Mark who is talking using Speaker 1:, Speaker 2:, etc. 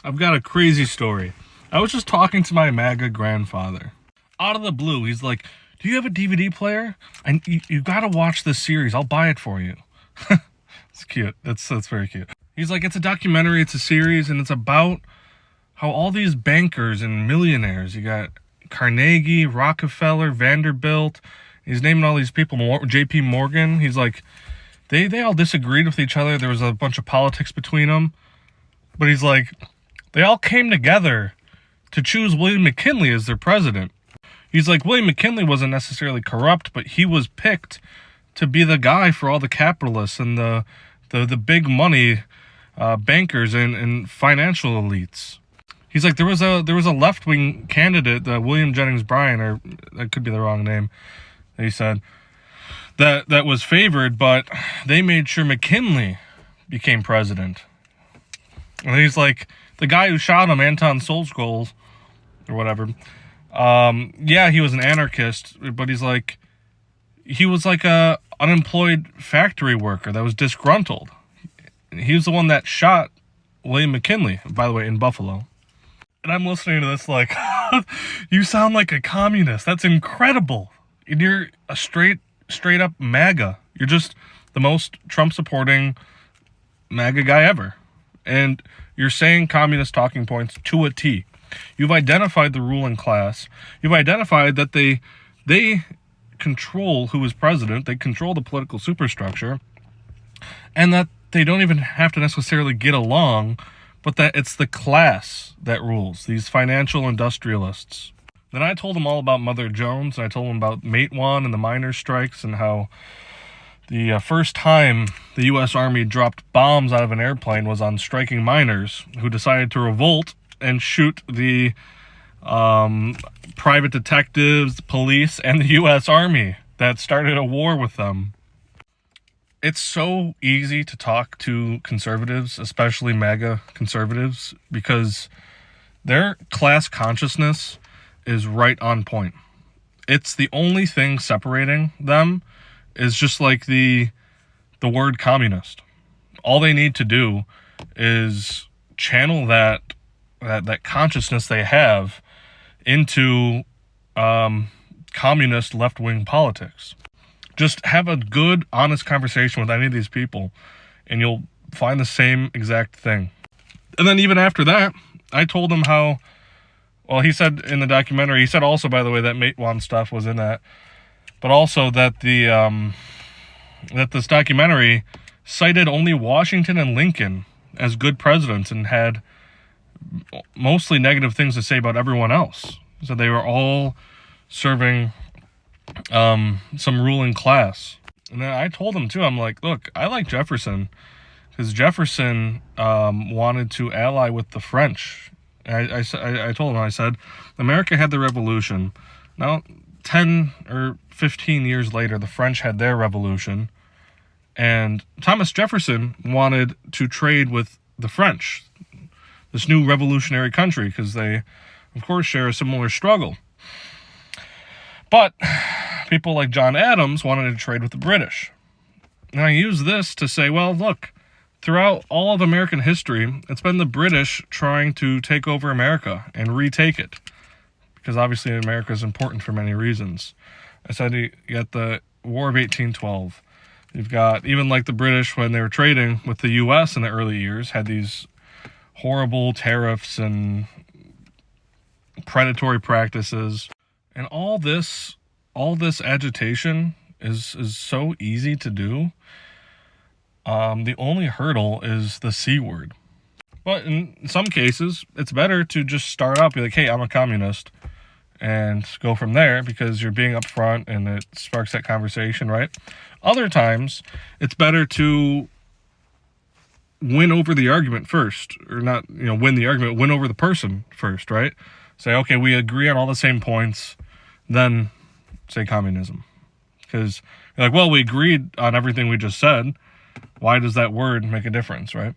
Speaker 1: I've got a crazy story. I was just talking to my MAGA grandfather. Out of the blue, he's like, do you have a DVD player? And you gotta watch this series. I'll buy it for you. It's cute. That's very cute. He's like, it's a documentary, it's a series, and it's about how all these bankers and millionaires, you got Carnegie, Rockefeller, Vanderbilt, he's naming all these people, JP Morgan. He's like, they all disagreed with each other. There was a bunch of politics between them. But he's like, they all came together to choose William McKinley as their president. He's like, William McKinley wasn't necessarily corrupt, but he was picked to be the guy for all the capitalists and the big money bankers and financial elites. He's like, there was a left-wing candidate, William Jennings Bryan, or that could be the wrong name, he said, that was favored, but they made sure McKinley became president. And he's like, the guy who shot him, Anton Solzhenitsyn, or whatever, yeah, he was an anarchist, but he's like, he was like a unemployed factory worker that was disgruntled. He was the one that shot William McKinley, by the way, in Buffalo. And I'm listening to this like, you sound like a communist. That's incredible. And you're a straight up MAGA. You're just the most Trump-supporting MAGA guy ever. And you're saying communist talking points to a T. You've identified the ruling class. You've identified that they control who is president. They control the political superstructure. And that they don't even have to necessarily get along, but that it's the class that rules, these financial industrialists. Then I told them all about Mother Jones, and I told them about Matewan and the miners' strikes, and how the first time the U.S. Army dropped bombs out of an airplane was on striking miners who decided to revolt and shoot the private detectives, police, and the U.S. Army that started a war with them. It's so easy to talk to conservatives, especially MAGA conservatives, because their class consciousness is right on point. It's the only thing separating them is just like the word communist. All they need to do is channel that consciousness they have into communist left-wing politics. Just have a good, honest conversation with any of these people, and you'll find the same exact thing. And then even after that, I told him how, well, he said in the documentary, he said also, by the way, that Matewan stuff was in that, but also that that this documentary cited only Washington and Lincoln as good presidents and had mostly negative things to say about everyone else. So they were all serving some ruling class. And then I told him too, I'm like, look, I like Jefferson because Jefferson wanted to ally with the French. I told him, I said, America had the revolution. Now, 10 or 15 years later, the French had their revolution. And Thomas Jefferson wanted to trade with the French, this new revolutionary country, because they, of course, share a similar struggle. But people like John Adams wanted to trade with the British. And I use this to say, well, look, throughout all of American history, it's been the British trying to take over America and retake it. Because obviously America is important for many reasons. I said you got the War of 1812. You've got, even like the British, when they were trading with the U.S. in the early years, had these horrible tariffs and predatory practices. And all this agitation is so easy to do. The only hurdle is the C word. But in some cases, it's better to just start out, be like, hey, I'm a communist, and go from there because you're being upfront and it sparks that conversation, right? Other times, it's better to win over the argument first, or not, win the argument, win over the person first, right? Say, okay, we agree on all the same points, then say communism. Because you're like, well, we agreed on everything we just said. Why does that word make a difference, right?